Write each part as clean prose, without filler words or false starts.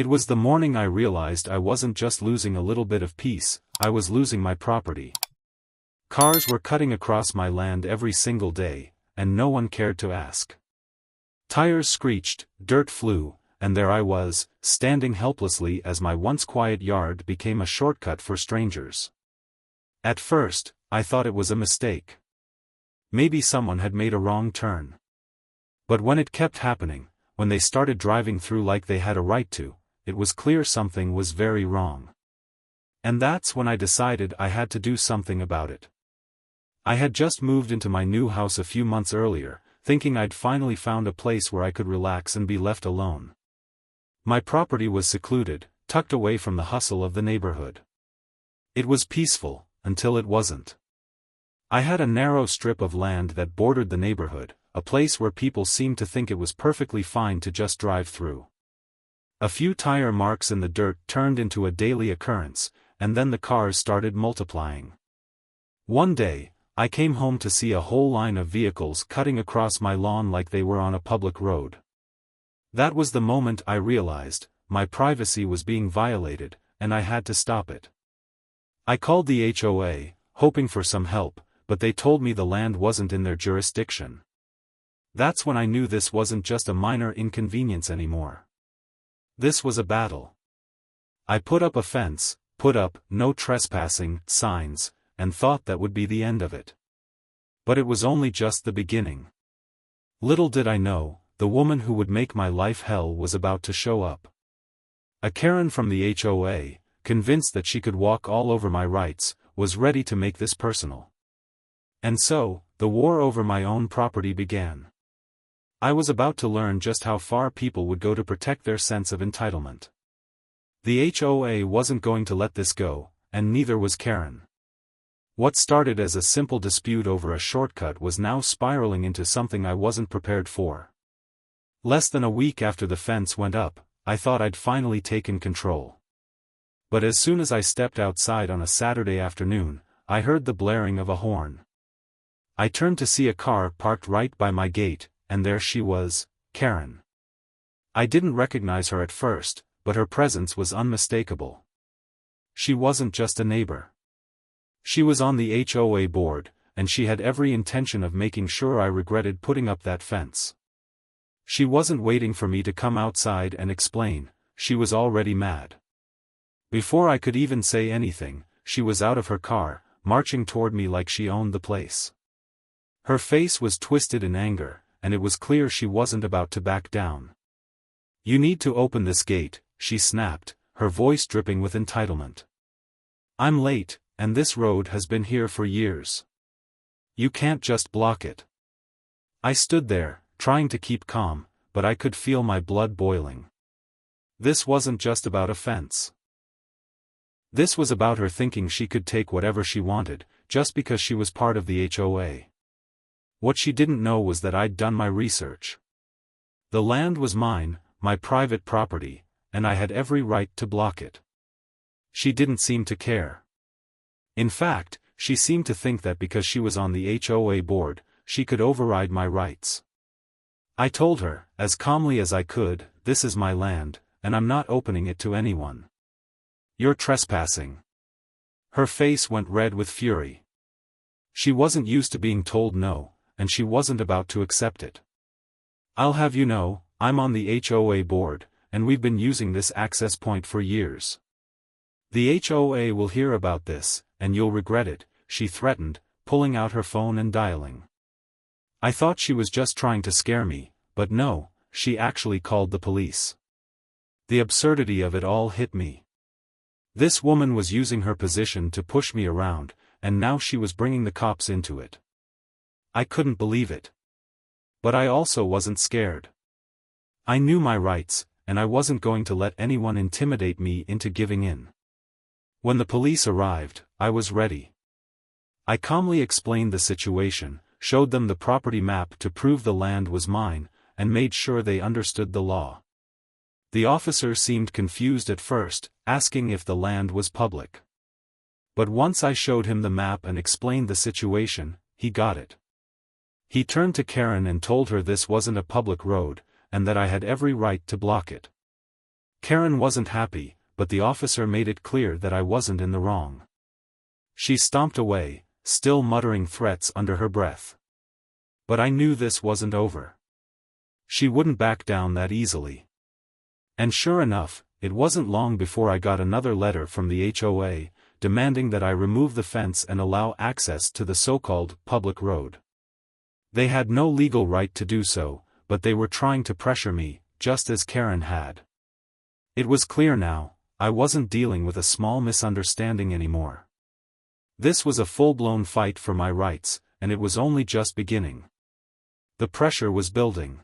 It was the morning I realized I wasn't just losing a little bit of peace, I was losing my property. Cars were cutting across my land every single day, and no one cared to ask. Tires screeched, dirt flew, and there I was, standing helplessly as my once quiet yard became a shortcut for strangers. At first, I thought it was a mistake. Maybe someone had made a wrong turn. But when it kept happening, when they started driving through like they had a right to, it was clear something was very wrong. And that's when I decided I had to do something about it. I had just moved into my new house a few months earlier, thinking I'd finally found a place where I could relax and be left alone. My property was secluded, tucked away from the hustle of the neighborhood. It was peaceful, until it wasn't. I had a narrow strip of land that bordered the neighborhood, a place where people seemed to think it was perfectly fine to just drive through. A few tire marks in the dirt turned into a daily occurrence, and then the cars started multiplying. One day, I came home to see a whole line of vehicles cutting across my lawn like they were on a public road. That was the moment I realized, my privacy was being violated, and I had to stop it. I called the HOA, hoping for some help, but they told me the land wasn't in their jurisdiction. That's when I knew this wasn't just a minor inconvenience anymore. This was a battle. I put up a fence, put up "No trespassing" signs, and thought that would be the end of it. But it was only just the beginning. Little did I know, the woman who would make my life hell was about to show up. A Karen from the HOA, convinced that she could walk all over my rights, was ready to make this personal. And so, the war over my own property began. I was about to learn just how far people would go to protect their sense of entitlement. The HOA wasn't going to let this go, and neither was Karen. What started as a simple dispute over a shortcut was now spiraling into something I wasn't prepared for. Less than a week after the fence went up, I thought I'd finally taken control. But as soon as I stepped outside on a Saturday afternoon, I heard the blaring of a horn. I turned to see a car parked right by my gate, and there she was, Karen. I didn't recognize her at first, but her presence was unmistakable. She wasn't just a neighbor. She was on the HOA board, and she had every intention of making sure I regretted putting up that fence. She wasn't waiting for me to come outside and explain, she was already mad. Before I could even say anything, she was out of her car, marching toward me like she owned the place. Her face was twisted in anger, and it was clear she wasn't about to back down. "You need to open this gate," she snapped, her voice dripping with entitlement. "I'm late, and this road has been here for years. You can't just block it." I stood there, trying to keep calm, but I could feel my blood boiling. This wasn't just about a fence. This was about her thinking she could take whatever she wanted, just because she was part of the HOA. What she didn't know was that I'd done my research. The land was mine, my private property, and I had every right to block it. She didn't seem to care. In fact, she seemed to think that because she was on the HOA board, she could override my rights. I told her, as calmly as I could, "This is my land, and I'm not opening it to anyone. You're trespassing." Her face went red with fury. She wasn't used to being told no, and she wasn't about to accept it. "I'll have you know, I'm on the HOA board, and we've been using this access point for years. The HOA will hear about this, and you'll regret it," she threatened, pulling out her phone and dialing. I thought she was just trying to scare me, but no, she actually called the police. The absurdity of it all hit me. This woman was using her position to push me around, and now she was bringing the cops into it. I couldn't believe it. But I also wasn't scared. I knew my rights, and I wasn't going to let anyone intimidate me into giving in. When the police arrived, I was ready. I calmly explained the situation, showed them the property map to prove the land was mine, and made sure they understood the law. The officer seemed confused at first, asking if the land was public. But once I showed him the map and explained the situation, he got it. He turned to Karen and told her this wasn't a public road, and that I had every right to block it. Karen wasn't happy, but the officer made it clear that I wasn't in the wrong. She stomped away, still muttering threats under her breath. But I knew this wasn't over. She wouldn't back down that easily. And sure enough, it wasn't long before I got another letter from the HOA, demanding that I remove the fence and allow access to the so-called public road. They had no legal right to do so, but they were trying to pressure me, just as Karen had. It was clear now, I wasn't dealing with a small misunderstanding anymore. This was a full-blown fight for my rights, and it was only just beginning. The pressure was building.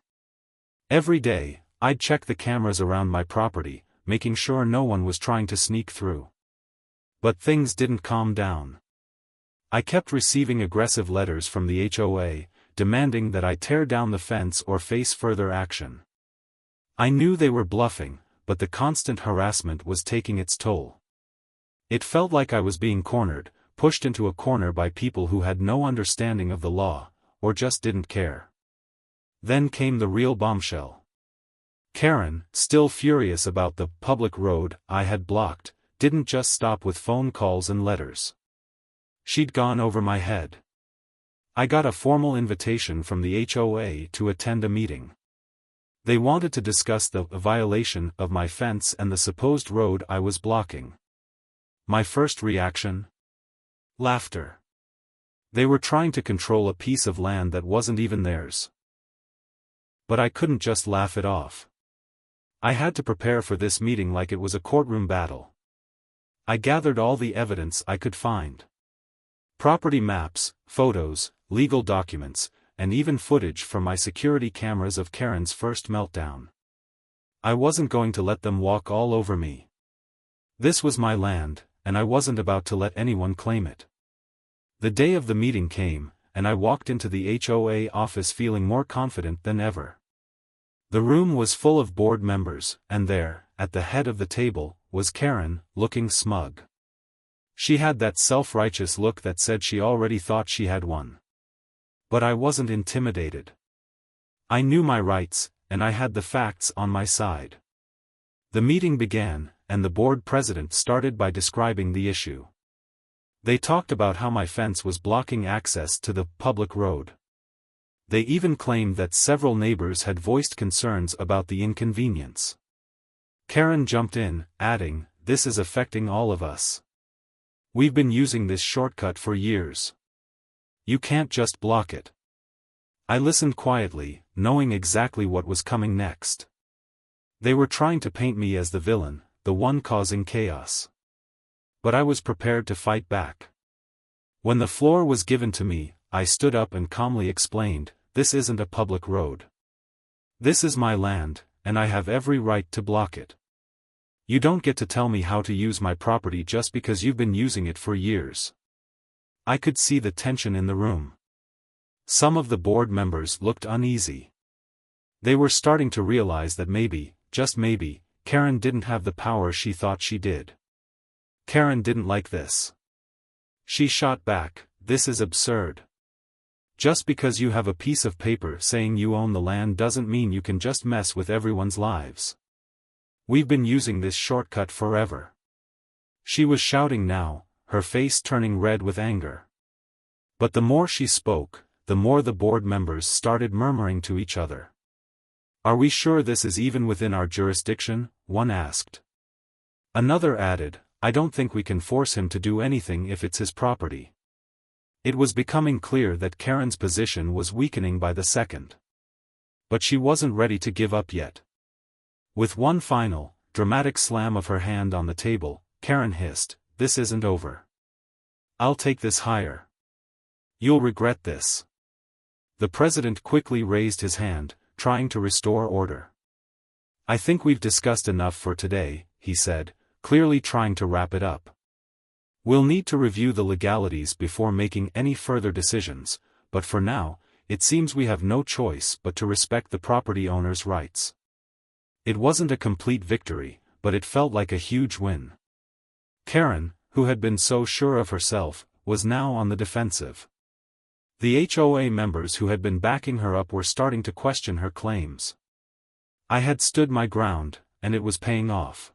Every day, I'd check the cameras around my property, making sure no one was trying to sneak through. But things didn't calm down. I kept receiving aggressive letters from the HOA, demanding that I tear down the fence or face further action. I knew they were bluffing, but the constant harassment was taking its toll. It felt like I was being cornered, pushed into a corner by people who had no understanding of the law, or just didn't care. Then came the real bombshell. Karen, still furious about the public road I had blocked, didn't just stop with phone calls and letters. She'd gone over my head. I got a formal invitation from the HOA to attend a meeting. They wanted to discuss the violation of my fence and the supposed road I was blocking. My first reaction? Laughter. They were trying to control a piece of land that wasn't even theirs. But I couldn't just laugh it off. I had to prepare for this meeting like it was a courtroom battle. I gathered all the evidence I could find. Property maps, photos, legal documents, and even footage from my security cameras of Karen's first meltdown. I wasn't going to let them walk all over me. This was my land, and I wasn't about to let anyone claim it. The day of the meeting came, and I walked into the HOA office feeling more confident than ever. The room was full of board members, and there, at the head of the table, was Karen, looking smug. She had that self-righteous look that said she already thought she had won. But I wasn't intimidated. I knew my rights, and I had the facts on my side. The meeting began, and the board president started by describing the issue. They talked about how my fence was blocking access to the public road. They even claimed that several neighbors had voiced concerns about the inconvenience. Karen jumped in, adding, "This is affecting all of us. We've been using this shortcut for years. You can't just block it." I listened quietly, knowing exactly what was coming next. They were trying to paint me as the villain, the one causing chaos. But I was prepared to fight back. When the floor was given to me, I stood up and calmly explained, "This isn't a public road. This is my land, and I have every right to block it. You don't get to tell me how to use my property just because you've been using it for years." I could see the tension in the room. Some of the board members looked uneasy. They were starting to realize that maybe, just maybe, Karen didn't have the power she thought she did. Karen didn't like this. She shot back, "This is absurd. Just because you have a piece of paper saying you own the land doesn't mean you can just mess with everyone's lives. We've been using this shortcut forever." She was shouting now, her face turning red with anger. But the more she spoke, the more the board members started murmuring to each other. "Are we sure this is even within our jurisdiction?" one asked. Another added, "I don't think we can force him to do anything if it's his property." It was becoming clear that Karen's position was weakening by the second. But she wasn't ready to give up yet. With one final, dramatic slam of her hand on the table, Karen hissed, "This isn't over. I'll take this higher. You'll regret this." The president quickly raised his hand, trying to restore order. "I think we've discussed enough for today," he said, clearly trying to wrap it up. "We'll need to review the legalities before making any further decisions, but for now, it seems we have no choice but to respect the property owner's rights." It wasn't a complete victory, but it felt like a huge win. Karen, who had been so sure of herself, was now on the defensive. The HOA members who had been backing her up were starting to question her claims. I had stood my ground, and it was paying off.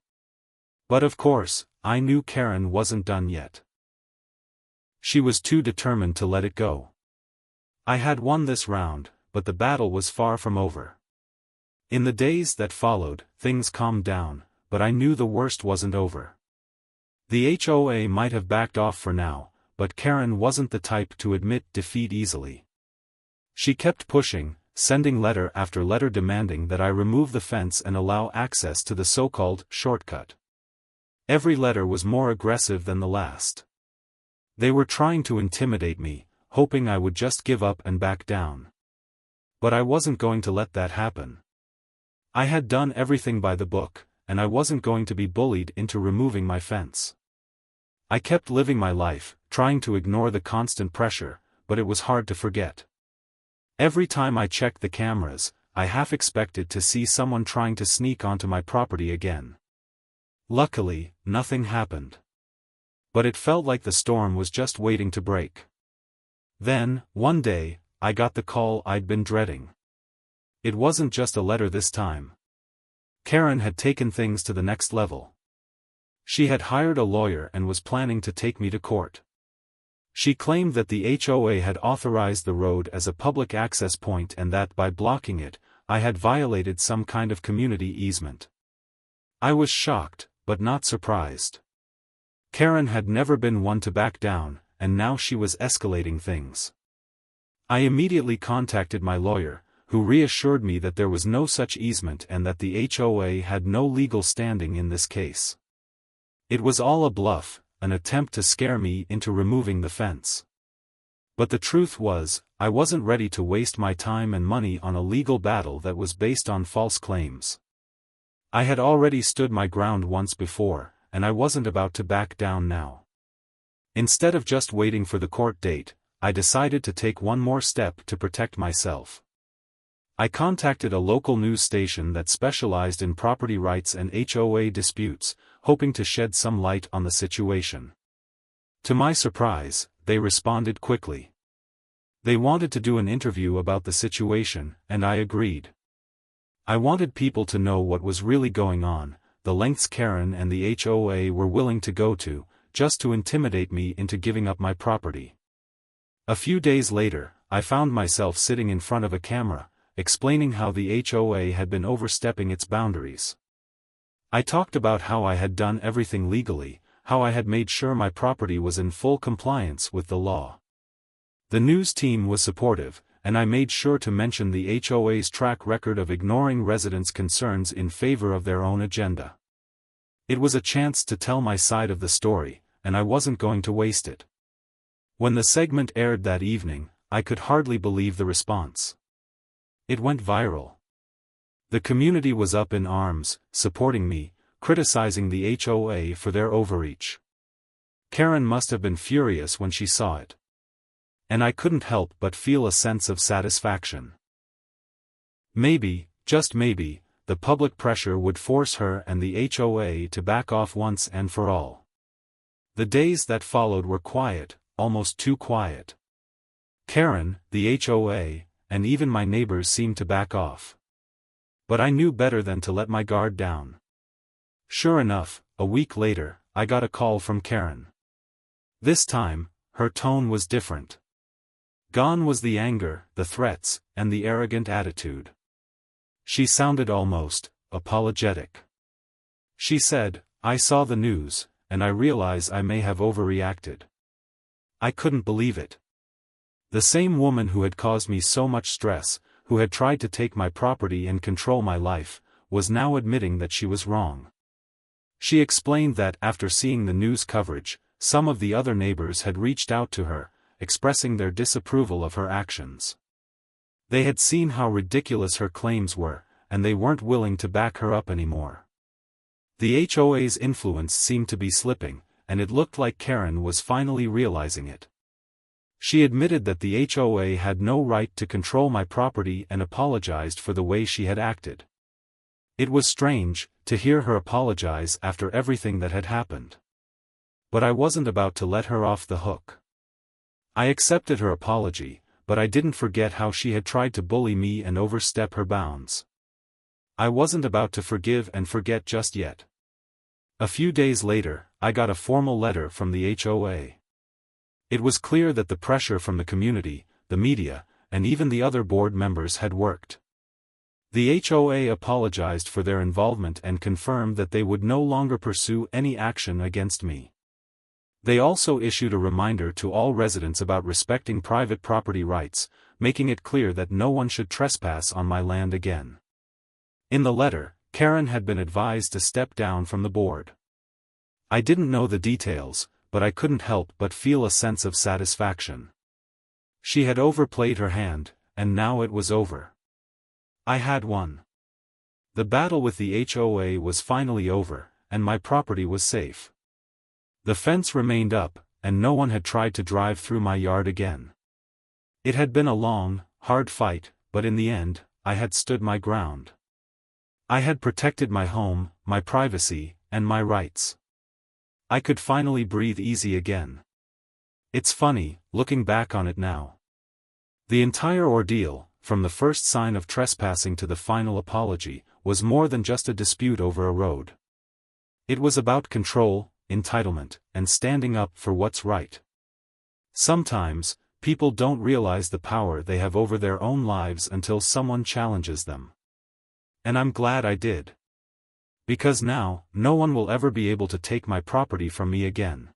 But of course, I knew Karen wasn't done yet. She was too determined to let it go. I had won this round, but the battle was far from over. In the days that followed, things calmed down, but I knew the worst wasn't over. The HOA might have backed off for now, but Karen wasn't the type to admit defeat easily. She kept pushing, sending letter after letter demanding that I remove the fence and allow access to the so-called shortcut. Every letter was more aggressive than the last. They were trying to intimidate me, hoping I would just give up and back down. But I wasn't going to let that happen. I had done everything by the book, and I wasn't going to be bullied into removing my fence. I kept living my life, trying to ignore the constant pressure, but it was hard to forget. Every time I checked the cameras, I half expected to see someone trying to sneak onto my property again. Luckily, nothing happened. But it felt like the storm was just waiting to break. Then, one day, I got the call I'd been dreading. It wasn't just a letter this time. Karen had taken things to the next level. She had hired a lawyer and was planning to take me to court. She claimed that the HOA had authorized the road as a public access point and that by blocking it, I had violated some kind of community easement. I was shocked, but not surprised. Karen had never been one to back down, and now she was escalating things. I immediately contacted my lawyer, who reassured me that there was no such easement and that the HOA had no legal standing in this case. It was all a bluff, an attempt to scare me into removing the fence. But the truth was, I wasn't ready to waste my time and money on a legal battle that was based on false claims. I had already stood my ground once before, and I wasn't about to back down now. Instead of just waiting for the court date, I decided to take one more step to protect myself. I contacted a local news station that specialized in property rights and HOA disputes, hoping to shed some light on the situation. To my surprise, they responded quickly. They wanted to do an interview about the situation, and I agreed. I wanted people to know what was really going on, the lengths Karen and the HOA were willing to go to, just to intimidate me into giving up my property. A few days later, I found myself sitting in front of a camera, explaining how the HOA had been overstepping its boundaries. I talked about how I had done everything legally, how I had made sure my property was in full compliance with the law. The news team was supportive, and I made sure to mention the HOA's track record of ignoring residents' concerns in favor of their own agenda. It was a chance to tell my side of the story, and I wasn't going to waste it. When the segment aired that evening, I could hardly believe the response. It went viral. The community was up in arms, supporting me, criticizing the HOA for their overreach. Karen must have been furious when she saw it. And I couldn't help but feel a sense of satisfaction. Maybe, just maybe, the public pressure would force her and the HOA to back off once and for all. The days that followed were quiet, almost too quiet. Karen, the HOA, and even my neighbors seemed to back off. But I knew better than to let my guard down. Sure enough, a week later, I got a call from Karen. This time, her tone was different. Gone was the anger, the threats, and the arrogant attitude. She sounded almost apologetic. She said, "I saw the news, and I realize I may have overreacted." I couldn't believe it. The same woman who had caused me so much stress, who had tried to take my property and control my life, was now admitting that she was wrong. She explained that after seeing the news coverage, some of the other neighbors had reached out to her, expressing their disapproval of her actions. They had seen how ridiculous her claims were, and they weren't willing to back her up anymore. The HOA's influence seemed to be slipping, and it looked like Karen was finally realizing it. She admitted that the HOA had no right to control my property and apologized for the way she had acted. It was strange to hear her apologize after everything that had happened. But I wasn't about to let her off the hook. I accepted her apology, but I didn't forget how she had tried to bully me and overstep her bounds. I wasn't about to forgive and forget just yet. A few days later, I got a formal letter from the HOA. It was clear that the pressure from the community, the media, and even the other board members had worked. The HOA apologized for their involvement and confirmed that they would no longer pursue any action against me. They also issued a reminder to all residents about respecting private property rights, making it clear that no one should trespass on my land again. In the letter, Karen had been advised to step down from the board. I didn't know the details, but I couldn't help but feel a sense of satisfaction. She had overplayed her hand, and now it was over. I had won. The battle with the HOA was finally over, and my property was safe. The fence remained up, and no one had tried to drive through my yard again. It had been a long, hard fight, but in the end, I had stood my ground. I had protected my home, my privacy, and my rights. I could finally breathe easy again. It's funny, looking back on it now. The entire ordeal, from the first sign of trespassing to the final apology, was more than just a dispute over a road. It was about control, entitlement, and standing up for what's right. Sometimes, people don't realize the power they have over their own lives until someone challenges them. And I'm glad I did. Because now, no one will ever be able to take my property from me again.